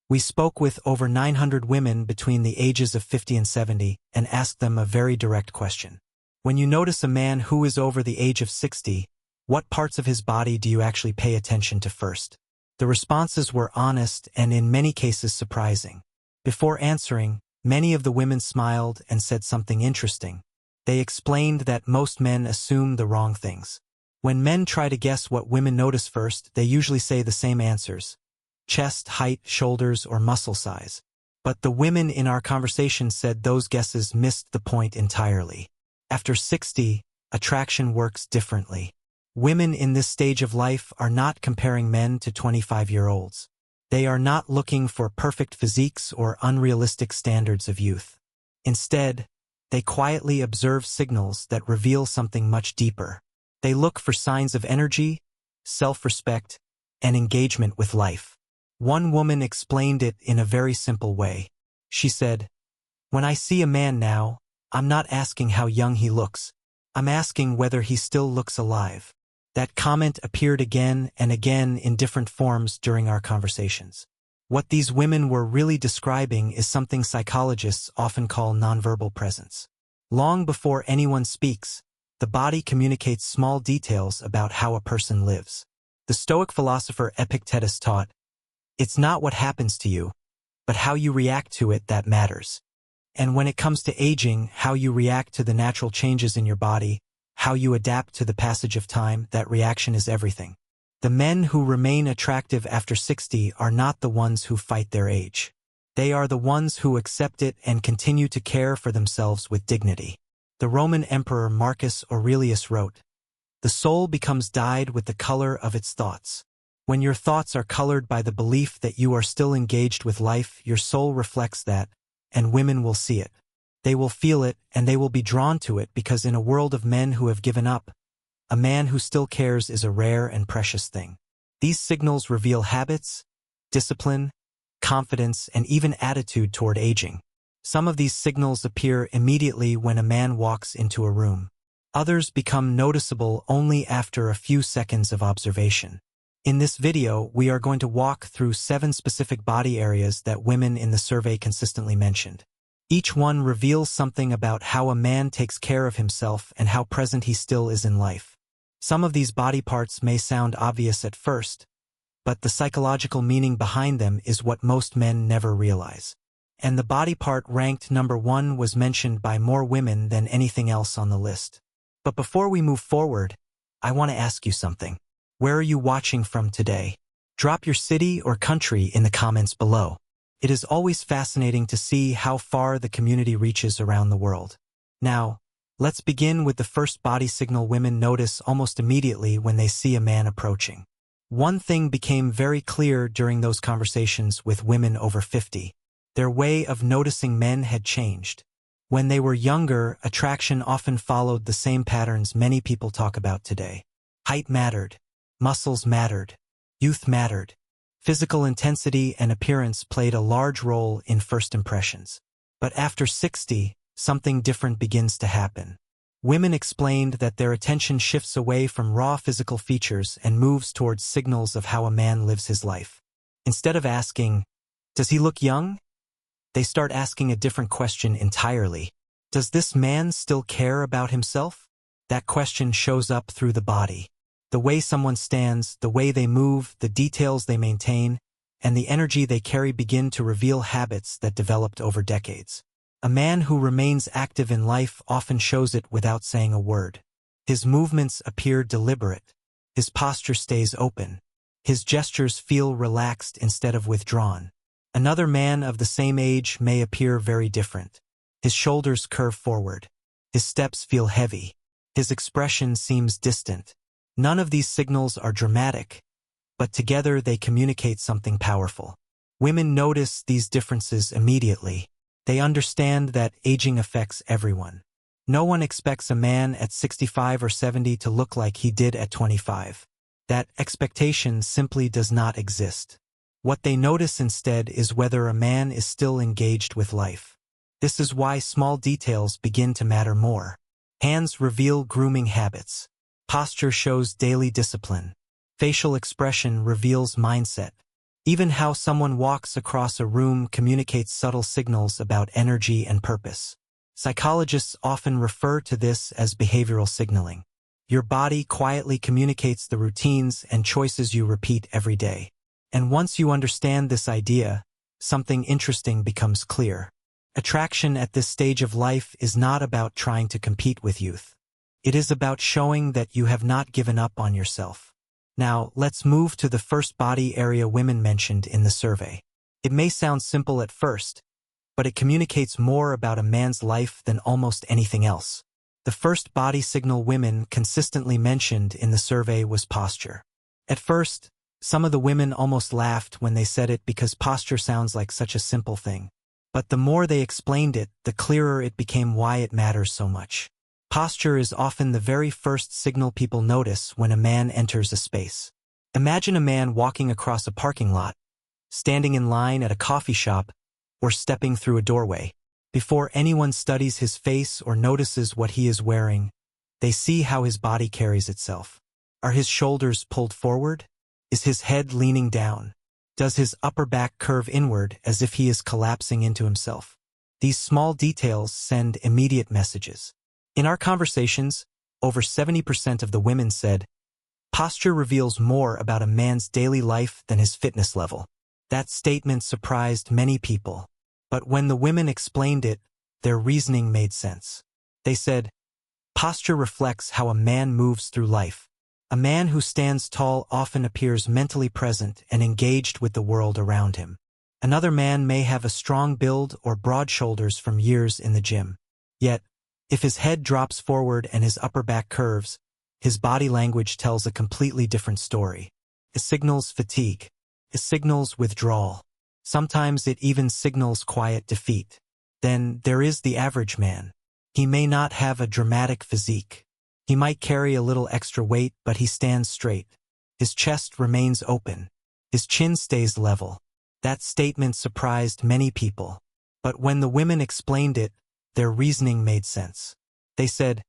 We spoke with over 900 women between the ages of 50 and 70 and asked them a very direct question. When you notice a man who is over the age of 60, what parts of his body do you actually pay attention to first? The responses were honest and in many cases surprising. Before answering, many of the women smiled and said something interesting. They explained that most men assume the wrong things. When men try to guess what women notice first, they usually say the same answers: chest, height, shoulders, or muscle size. But the women in our conversation said those guesses missed the point entirely. After 60, attraction works differently. Women in this stage of life are not comparing men to 25-year-olds. They are not looking for perfect physiques or unrealistic standards of youth. Instead, they quietly observe signals that reveal something much deeper. They look for signs of energy, self-respect, and engagement with life. One woman explained it in a very simple way. She said, "When I see a man now, I'm not asking how young he looks. I'm asking whether he still looks alive." That comment appeared again and again in different forms during our conversations. What these women were really describing is something psychologists often call nonverbal presence. Long before anyone speaks, the body communicates small details about how a person lives. The Stoic philosopher Epictetus taught, "It's not what happens to you, but how you react to it that matters." And when it comes to aging, how you react to the natural changes in your body, how you adapt to the passage of time, that reaction is everything. The men who remain attractive after 60 are not the ones who fight their age. They are the ones who accept it and continue to care for themselves with dignity. The Roman Emperor Marcus Aurelius wrote, "The soul becomes dyed with the color of its thoughts." When your thoughts are colored by the belief that you are still engaged with life, your soul reflects that, and women will see it. They will feel it, and they will be drawn to it because in a world of men who have given up, a man who still cares is a rare and precious thing. These signals reveal habits, discipline, confidence, and even attitude toward aging. Some of these signals appear immediately when a man walks into a room. Others become noticeable only after a few seconds of observation. In this video, we are going to walk through 7 specific body areas that women in the survey consistently mentioned. Each one reveals something about how a man takes care of himself and how present he still is in life. Some of these body parts may sound obvious at first, but the psychological meaning behind them is what most men never realize. And the body part ranked number 1 was mentioned by more women than anything else on the list. But before we move forward, I want to ask you something. Where are you watching from today? Drop your city or country in the comments below. It is always fascinating to see how far the community reaches around the world. Now, let's begin with the first body signal women notice almost immediately when they see a man approaching. One thing became very clear during those conversations with women over 50. Their way of noticing men had changed. When they were younger, attraction often followed the same patterns many people talk about today. Height mattered. Muscles mattered. Youth mattered. Physical intensity and appearance played a large role in first impressions. But after 60, something different begins to happen. Women explained that their attention shifts away from raw physical features and moves towards signals of how a man lives his life. Instead of asking, "Does he look young?" they start asking a different question entirely. "Does this man still care about himself?" That question shows up through the body. The way someone stands, the way they move, the details they maintain, and the energy they carry begin to reveal habits that developed over decades. A man who remains active in life often shows it without saying a word. His movements appear deliberate. His posture stays open. His gestures feel relaxed instead of withdrawn. Another man of the same age may appear very different. His shoulders curve forward. His steps feel heavy. His expression seems distant. None of these signals are dramatic, but together they communicate something powerful. Women notice these differences immediately. They understand that aging affects everyone. No one expects a man at 65 or 70 to look like he did at 25. That expectation simply does not exist. What they notice instead is whether a man is still engaged with life. This is why small details begin to matter more. Hands reveal grooming habits. Posture shows daily discipline. Facial expression reveals mindset. Even how someone walks across a room communicates subtle signals about energy and purpose. Psychologists often refer to this as behavioral signaling. Your body quietly communicates the routines and choices you repeat every day. And once you understand this idea, something interesting becomes clear. Attraction at this stage of life is not about trying to compete with youth. It is about showing that you have not given up on yourself. Now, let's move to the first body area women mentioned in the survey. It may sound simple at first, but it communicates more about a man's life than almost anything else. The first body signal women consistently mentioned in the survey was posture. At first, some of the women almost laughed when they said it because posture sounds like such a simple thing. But the more they explained it, the clearer it became why it matters so much. Posture is often the very first signal people notice when a man enters a space. Imagine a man walking across a parking lot, standing in line at a coffee shop, or stepping through a doorway. Before anyone studies his face or notices what he is wearing, they see how his body carries itself. Are his shoulders pulled forward? Is his head leaning down? Does his upper back curve inward as if he is collapsing into himself? These small details send immediate messages. In our conversations, over 70% of the women said, posture reveals more about a man's daily life than his fitness level. That statement surprised many people. But when the women explained it, their reasoning made sense. They said, posture reflects how a man moves through life. A man who stands tall often appears mentally present and engaged with the world around him. Another man may have a strong build or broad shoulders from years in the gym. Yet, if his head drops forward and his upper back curves, his body language tells a completely different story. It signals fatigue. It signals withdrawal. Sometimes it even signals quiet defeat. Then there is the average man. He may not have a dramatic physique. He might carry a little extra weight, but he stands straight. His chest remains open. His chin stays level. That statement surprised many people. But when the women explained it, their reasoning made sense. They said,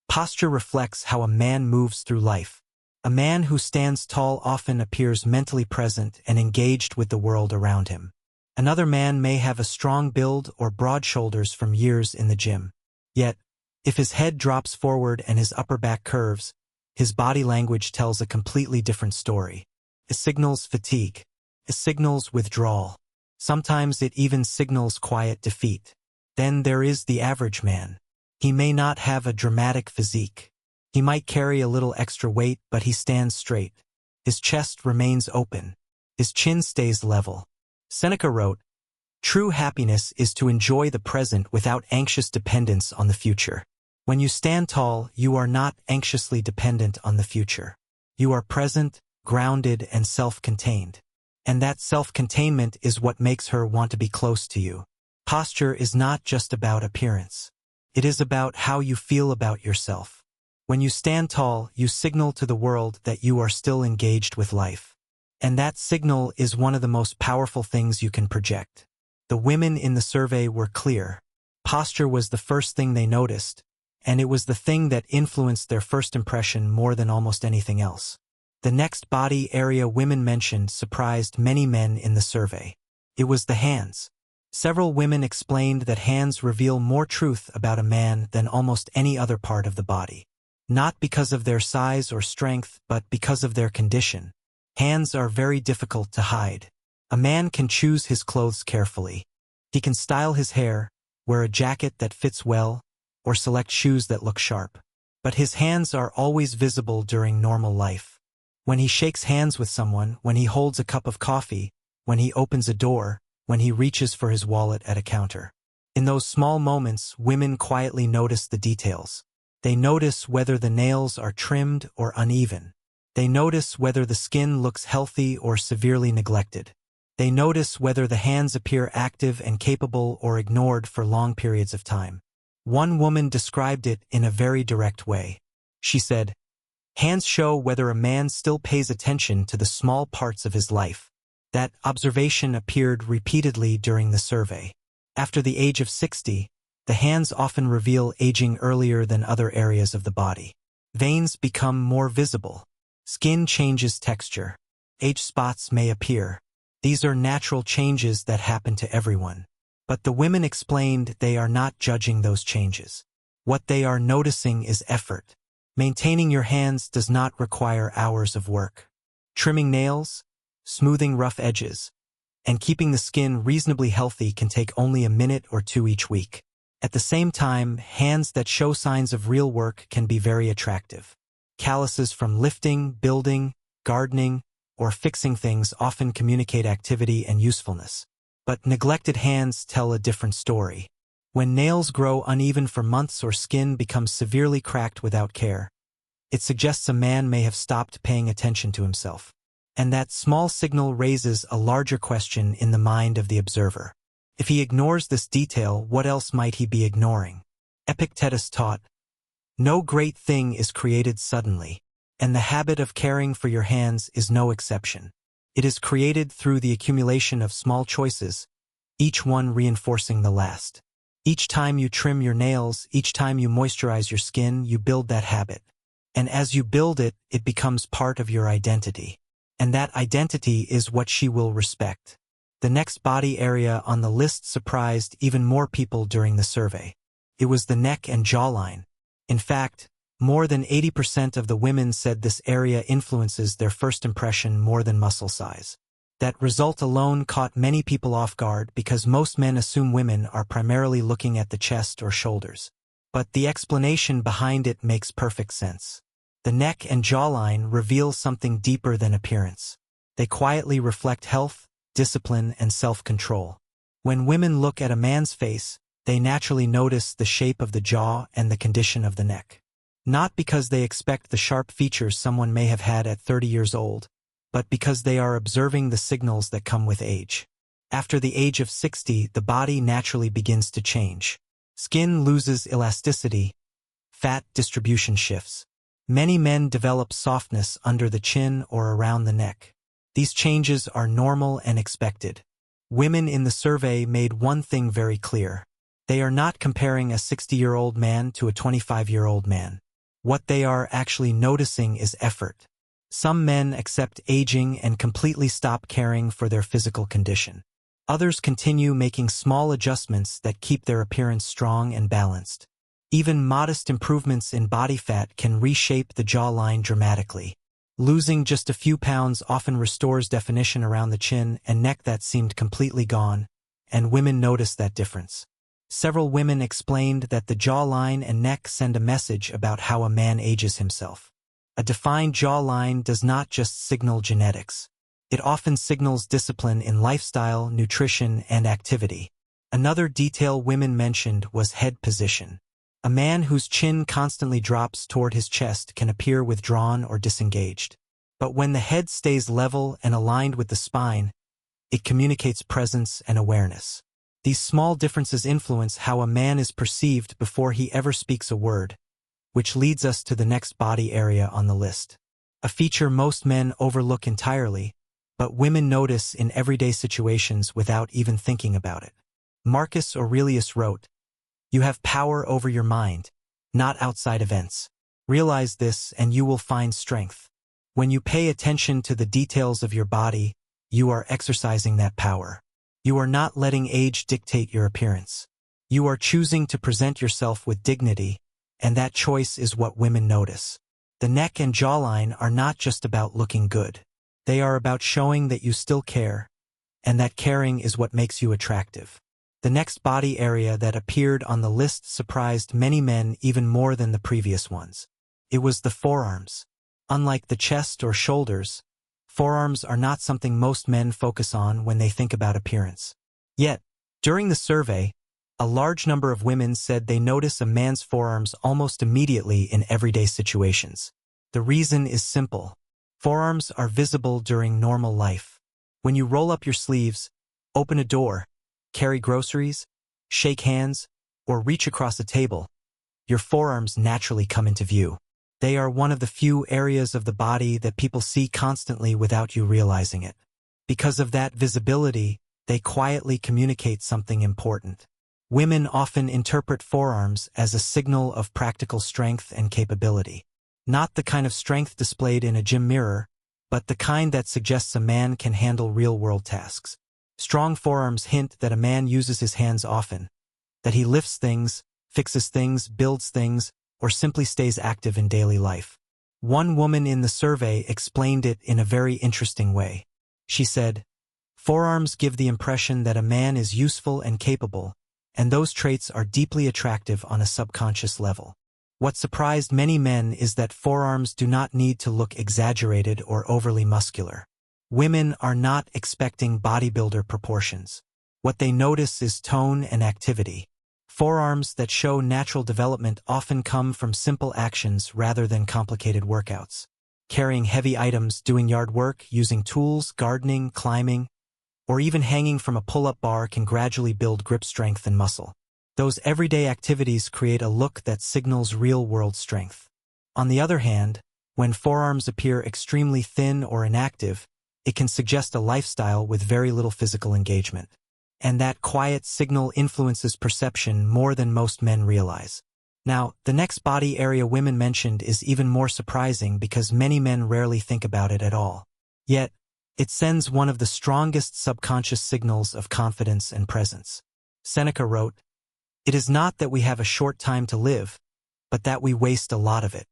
posture reflects how a man moves through life. A man who stands tall often appears mentally present and engaged with the world around him. Another man may have a strong build or broad shoulders from years in the gym. Yet, if his head drops forward and his upper back curves, his body language tells a completely different story. It signals fatigue. It signals withdrawal. Sometimes it even signals quiet defeat. Then there is the average man. He may not have a dramatic physique. He might carry a little extra weight, but he stands straight. His chest remains open. His chin stays level. Seneca wrote, true happiness is to enjoy the present without anxious dependence on the future. When you stand tall, you are not anxiously dependent on the future. You are present, grounded, and self-contained. And that self-containment is what makes her want to be close to you. Posture is not just about appearance. It is about how you feel about yourself. When you stand tall, you signal to the world that you are still engaged with life. And that signal is one of the most powerful things you can project. The women in the survey were clear. Posture was the first thing they noticed, and it was the thing that influenced their first impression more than almost anything else. The next body area women mentioned surprised many men in the survey. It was the hands. Several women explained that hands reveal more truth about a man than almost any other part of the body. Not because of their size or strength, but because of their condition. Hands are very difficult to hide. A man can choose his clothes carefully. He can style his hair, wear a jacket that fits well, or select shoes that look sharp. But his hands are always visible during normal life. When he shakes hands with someone, when he holds a cup of coffee, when he opens a door, when he reaches for his wallet at a counter. In those small moments, women quietly notice the details. They notice whether the nails are trimmed or uneven. They notice whether the skin looks healthy or severely neglected. They notice whether the hands appear active and capable or ignored for long periods of time. One woman described it in a very direct way. She said, hands show whether a man still pays attention to the small parts of his life. That observation appeared repeatedly during the survey. After the age of 60, the hands often reveal aging earlier than other areas of the body. Veins become more visible. Skin changes texture. Age spots may appear. These are natural changes that happen to everyone. But the women explained they are not judging those changes. What they are noticing is effort. Maintaining your hands does not require hours of work. Trimming nails, smoothing rough edges, and keeping the skin reasonably healthy can take only a minute or two each week. At the same time, hands that show signs of real work can be very attractive. Calluses from lifting, building, gardening, or fixing things often communicate activity and usefulness. But neglected hands tell a different story. When nails grow uneven for months or skin becomes severely cracked without care, it suggests a man may have stopped paying attention to himself. And that small signal raises a larger question in the mind of the observer. If he ignores this detail, what else might he be ignoring? Epictetus taught, "No great thing is created suddenly, and the habit of caring for your hands is no exception. It is created through the accumulation of small choices, each one reinforcing the last. Each time you trim your nails, each time you moisturize your skin, you build that habit. And as you build it, it becomes part of your identity. And that identity is what she will respect." The next body area on the list surprised even more people during the survey. It was the neck and jawline. In fact, more than 80% of the women said this area influences their first impression more than muscle size. That result alone caught many people off guard because most men assume women are primarily looking at the chest or shoulders. But the explanation behind it makes perfect sense. The neck and jawline reveal something deeper than appearance. They quietly reflect health, discipline, and self-control. When women look at a man's face, they naturally notice the shape of the jaw and the condition of the neck. Not because they expect the sharp features someone may have had at 30 years old, but because they are observing the signals that come with age. After the age of 60, the body naturally begins to change. Skin loses elasticity, fat distribution shifts. Many men develop softness under the chin or around the neck. These changes are normal and expected. Women in the survey made one thing very clear. They are not comparing a 60-year-old man to a 25-year-old man. What they are actually noticing is effort. Some men accept aging and completely stop caring for their physical condition. Others continue making small adjustments that keep their appearance strong and balanced. Even modest improvements in body fat can reshape the jawline dramatically. Losing just a few pounds often restores definition around the chin and neck that seemed completely gone, and women notice that difference. Several women explained that the jawline and neck send a message about how a man ages himself. A defined jawline does not just signal genetics. It often signals discipline in lifestyle, nutrition, and activity. Another detail women mentioned was head position. A man whose chin constantly drops toward his chest can appear withdrawn or disengaged. But when the head stays level and aligned with the spine, it communicates presence and awareness. These small differences influence how a man is perceived before he ever speaks a word, which leads us to the next body area on the list. A feature most men overlook entirely, but women notice in everyday situations without even thinking about it. Marcus Aurelius wrote, "You have power over your mind, not outside events. Realize this and you will find strength." When you pay attention to the details of your body, you are exercising that power. You are not letting age dictate your appearance. You are choosing to present yourself with dignity, and that choice is what women notice. The neck and jawline are not just about looking good. They are about showing that you still care, and that caring is what makes you attractive. The next body area that appeared on the list surprised many men even more than the previous ones. It was the forearms. Unlike the chest or shoulders, forearms are not something most men focus on when they think about appearance. Yet, during the survey, a large number of women said they notice a man's forearms almost immediately in everyday situations. The reason is simple. Forearms are visible during normal life. When you roll up your sleeves, open a door, carry groceries, shake hands, or reach across a table, your forearms naturally come into view. They are one of the few areas of the body that people see constantly without you realizing it. Because of that visibility, they quietly communicate something important. Women often interpret forearms as a signal of practical strength and capability. Not the kind of strength displayed in a gym mirror, but the kind that suggests a man can handle real-world tasks. Strong forearms hint that a man uses his hands often, that he lifts things, fixes things, builds things, or simply stays active in daily life. One woman in the survey explained it in a very interesting way. She said, "Forearms give the impression that a man is useful and capable, and those traits are deeply attractive on a subconscious level." What surprised many men is that forearms do not need to look exaggerated or overly muscular. Women are not expecting bodybuilder proportions. What they notice is tone and activity. Forearms that show natural development often come from simple actions rather than complicated workouts. Carrying heavy items, doing yard work, using tools, gardening, climbing, or even hanging from a pull-up bar can gradually build grip strength and muscle. Those everyday activities create a look that signals real-world strength. On the other hand, when forearms appear extremely thin or inactive, it can suggest a lifestyle with very little physical engagement. And that quiet signal influences perception more than most men realize. Now, the next body area women mentioned is even more surprising because many men rarely think about it at all. Yet, it sends one of the strongest subconscious signals of confidence and presence. Seneca wrote, "It is not that we have a short time to live, but that we waste a lot of it.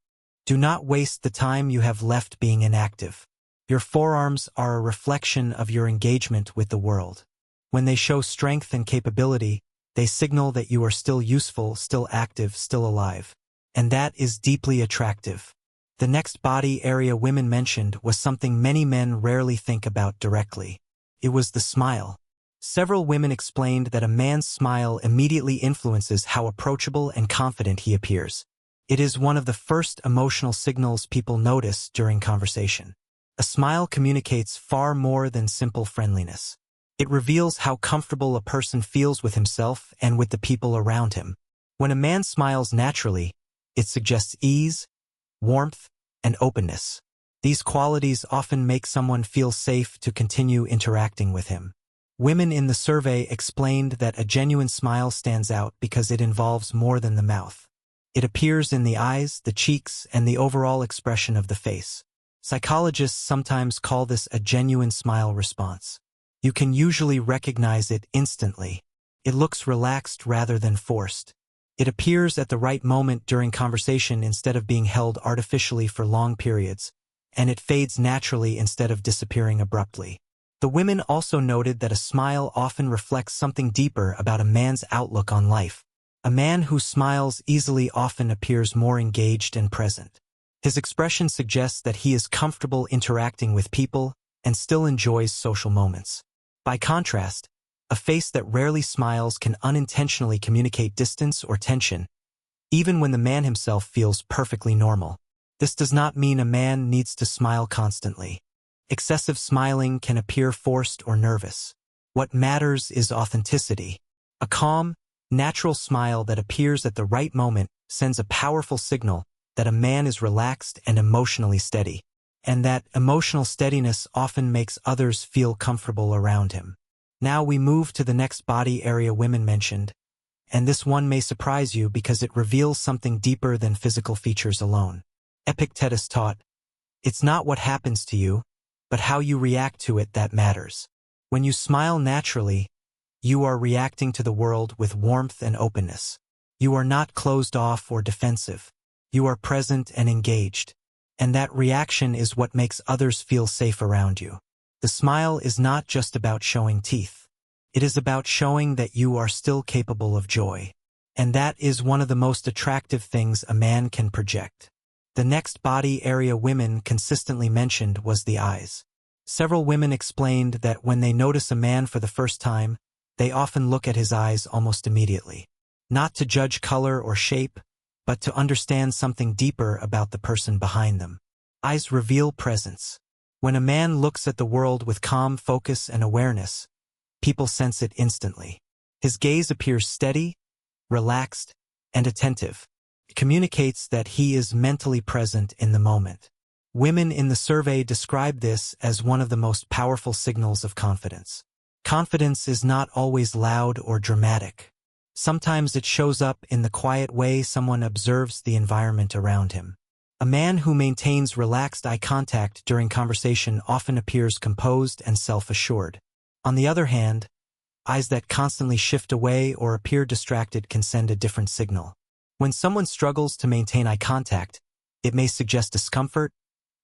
Do not waste the time you have left being inactive." Your forearms are a reflection of your engagement with the world. When they show strength and capability, they signal that you are still useful, still active, still alive. And that is deeply attractive. The next body area women mentioned was something many men rarely think about directly. It was the smile. Several women explained that a man's smile immediately influences how approachable and confident he appears. It is one of the first emotional signals people notice during conversation. A smile communicates far more than simple friendliness. It reveals how comfortable a person feels with himself and with the people around him. When a man smiles naturally, it suggests ease, warmth, and openness. These qualities often make someone feel safe to continue interacting with him. Women in the survey explained that a genuine smile stands out because it involves more than the mouth. It appears in the eyes, the cheeks, and the overall expression of the face. Psychologists sometimes call this a genuine smile response. You can usually recognize it instantly. It looks relaxed rather than forced. It appears at the right moment during conversation instead of being held artificially for long periods, and it fades naturally instead of disappearing abruptly. The women also noted that a smile often reflects something deeper about a man's outlook on life. A man who smiles easily often appears more engaged and present. His expression suggests that he is comfortable interacting with people and still enjoys social moments. By contrast, a face that rarely smiles can unintentionally communicate distance or tension, even when the man himself feels perfectly normal. This does not mean a man needs to smile constantly. Excessive smiling can appear forced or nervous. What matters is authenticity. A calm, natural smile that appears at the right moment sends a powerful signal that a man is relaxed and emotionally steady, and that emotional steadiness often makes others feel comfortable around him. Now we move to the next body area women mentioned, and this one may surprise you because it reveals something deeper than physical features alone. Epictetus taught, "It's not what happens to you, but how you react to it that matters." When you smile naturally, you are reacting to the world with warmth and openness. You are not closed off or defensive. You are present and engaged. And that reaction is what makes others feel safe around you. The smile is not just about showing teeth. It is about showing that you are still capable of joy. And that is one of the most attractive things a man can project. The next body area women consistently mentioned was the eyes. Several women explained that when they notice a man for the first time, they often look at his eyes almost immediately. Not to judge color or shape, but to understand something deeper about the person behind them. Eyes reveal presence. When a man looks at the world with calm focus and awareness, people sense it instantly. His gaze appears steady, relaxed, and attentive. It communicates that he is mentally present in the moment. Women in the survey described this as one of the most powerful signals of confidence. Confidence is not always loud or dramatic. Sometimes it shows up in the quiet way someone observes the environment around him. A man who maintains relaxed eye contact during conversation often appears composed and self-assured. On the other hand, eyes that constantly shift away or appear distracted can send a different signal. When someone struggles to maintain eye contact, it may suggest discomfort,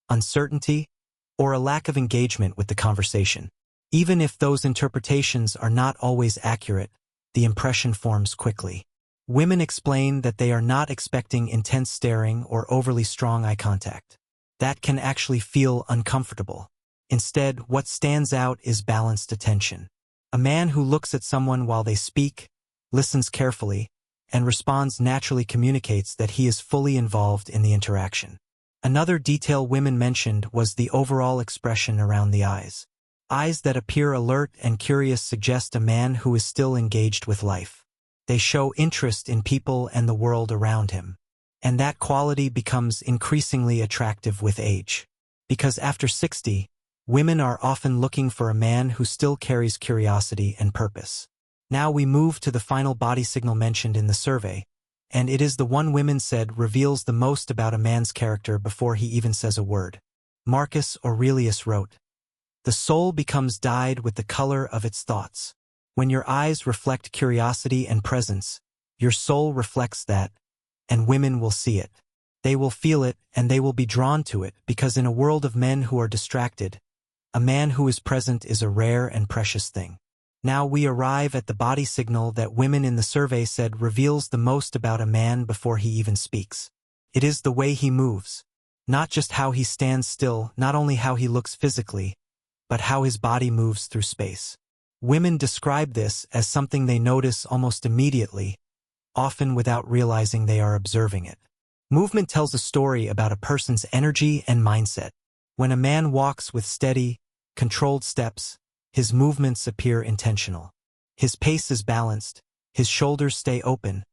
uncertainty, or a lack of engagement with the conversation. Even if those interpretations are not always accurate, the impression forms quickly. Women explain that they are not expecting intense staring or overly strong eye contact. That can actually feel uncomfortable. Instead, what stands out is balanced attention. A man who looks at someone while they speak, listens carefully, and responds naturally communicates that he is fully involved in the interaction. Another detail women mentioned was the overall expression around the eyes. Eyes that appear alert and curious suggest a man who is still engaged with life. They show interest in people and the world around him. And that quality becomes increasingly attractive with age. Because after 60, women are often looking for a man who still carries curiosity and purpose. Now we move to the final body signal mentioned in the survey, and it is the one women said reveals the most about a man's character before he even says a word. Marcus Aurelius wrote, "The soul becomes dyed with the color of its thoughts." When your eyes reflect curiosity and presence, your soul reflects that, and women will see it. They will feel it, and they will be drawn to it, because in a world of men who are distracted, a man who is present is a rare and precious thing. Now we arrive at the body signal that women in the survey said reveals the most about a man before he even speaks. It is the way he moves. Not just how he stands still, not only how he looks physically, but how his body moves through space. Women describe this as something they notice almost immediately, often without realizing they are observing it. Movement tells a story about a person's energy and mindset. When a man walks with steady, controlled steps, his movements appear intentional. His pace is balanced, his shoulders stay open,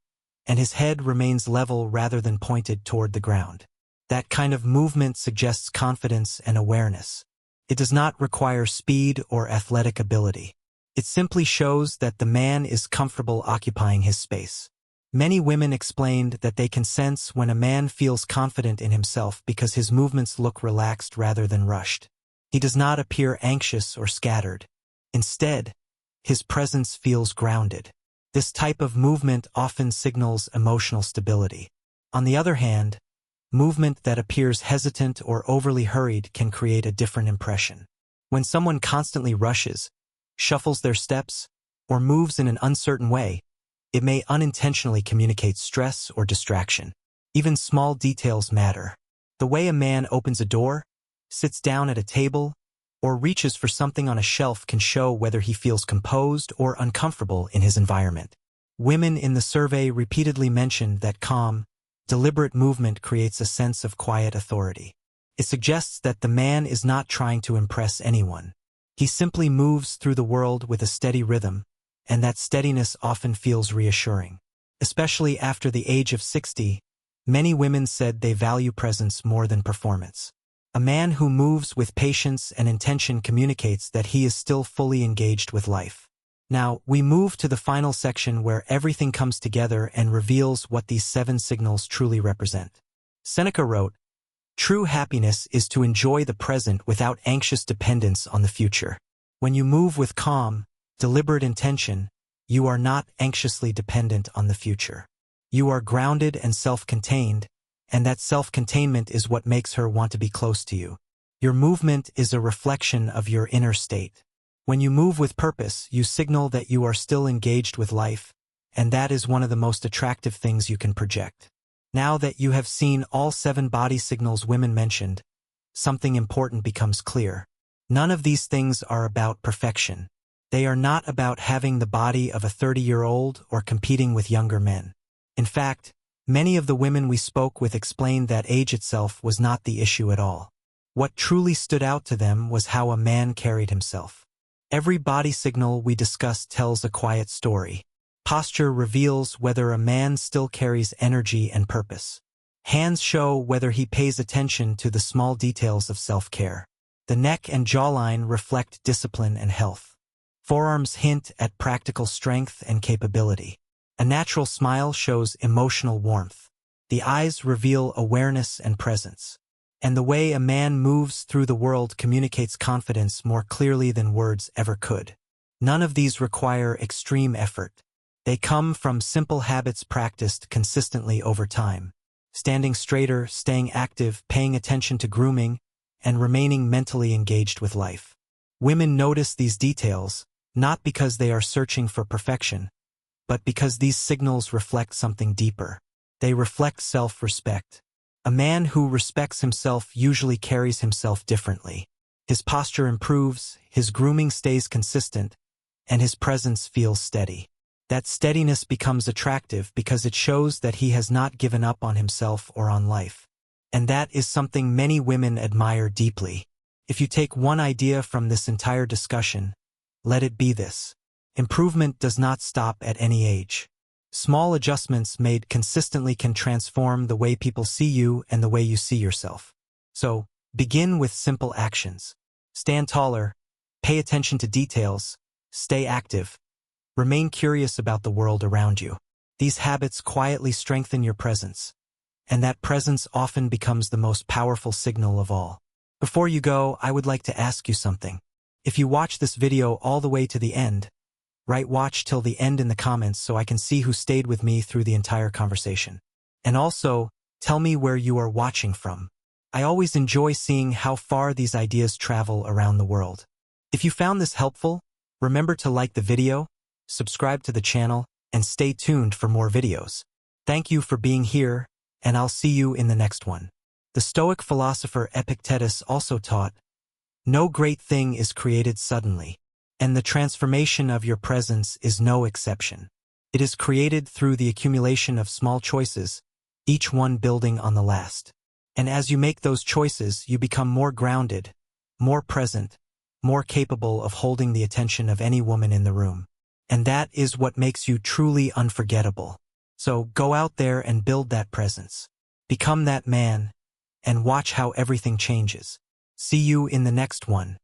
and his head remains level rather than pointed toward the ground. That kind of movement suggests confidence and awareness. It does not require speed or athletic ability. It simply shows that the man is comfortable occupying his space. Many women explained that they can sense when a man feels confident in himself because his movements look relaxed rather than rushed. He does not appear anxious or scattered. Instead, his presence feels grounded. This type of movement often signals emotional stability. On the other hand, movement that appears hesitant or overly hurried can create a different impression. When someone constantly rushes, shuffles their steps, or moves in an uncertain way, it may unintentionally communicate stress or distraction. Even small details matter. The way a man opens a door, sits down at a table, or reaches for something on a shelf can show whether he feels composed or uncomfortable in his environment. Women in the survey repeatedly mentioned that calm, deliberate movement creates a sense of quiet authority. It suggests that the man is not trying to impress anyone. He simply moves through the world with a steady rhythm, and that steadiness often feels reassuring. Especially after the age of 60, many women said they value presence more than performance. A man who moves with patience and intention communicates that he is still fully engaged with life. Now, we move to the final section where everything comes together and reveals what these 7 signals truly represent. Seneca wrote, "True happiness is to enjoy the present without anxious dependence on the future." When you move with calm, deliberate intention, you are not anxiously dependent on the future. You are grounded and self-contained, and that self-containment is what makes her want to be close to you. Your movement is a reflection of your inner state. When you move with purpose, you signal that you are still engaged with life, and that is one of the most attractive things you can project. Now that you have seen all 7 body signals women mentioned, something important becomes clear. None of these things are about perfection. They are not about having the body of a 30-year-old or competing with younger men. In fact, many of the women we spoke with explained that age itself was not the issue at all. What truly stood out to them was how a man carried himself. Every body signal we discussed tells a quiet story. Posture reveals whether a man still carries energy and purpose. Hands show whether he pays attention to the small details of self-care. The neck and jawline reflect discipline and health. Forearms hint at practical strength and capability. A natural smile shows emotional warmth. The eyes reveal awareness and presence. And the way a man moves through the world communicates confidence more clearly than words ever could. None of these require extreme effort. They come from simple habits practiced consistently over time. Standing straighter, staying active, paying attention to grooming, and remaining mentally engaged with life. Women notice these details, not because they are searching for perfection, but because these signals reflect something deeper. They reflect self-respect. A man who respects himself usually carries himself differently. His posture improves, his grooming stays consistent, and his presence feels steady. That steadiness becomes attractive because it shows that he has not given up on himself or on life. And that is something many women admire deeply. If you take one idea from this entire discussion, let it be this: improvement does not stop at any age. Small adjustments made consistently can transform the way people see you and the way you see yourself. So, begin with simple actions. Stand taller, pay attention to details, stay active, remain curious about the world around you. These habits quietly strengthen your presence, and that presence often becomes the most powerful signal of all. Before you go, I would like to ask you something. If you watch this video all the way to the end, write "watch till the end" in the comments so I can see who stayed with me through the entire conversation. And also, tell me where you are watching from. I always enjoy seeing how far these ideas travel around the world. If you found this helpful, remember to like the video, subscribe to the channel, and stay tuned for more videos. Thank you for being here, and I'll see you in the next one. The Stoic philosopher Epictetus also taught, "No great thing is created suddenly, and the transformation of your presence is no exception. It is created through the accumulation of small choices, each one building on the last. And as you make those choices, you become more grounded, more present, more capable of holding the attention of any woman in the room. And that is what makes you truly unforgettable. So go out there and build that presence. Become that man, and watch how everything changes. See you in the next one.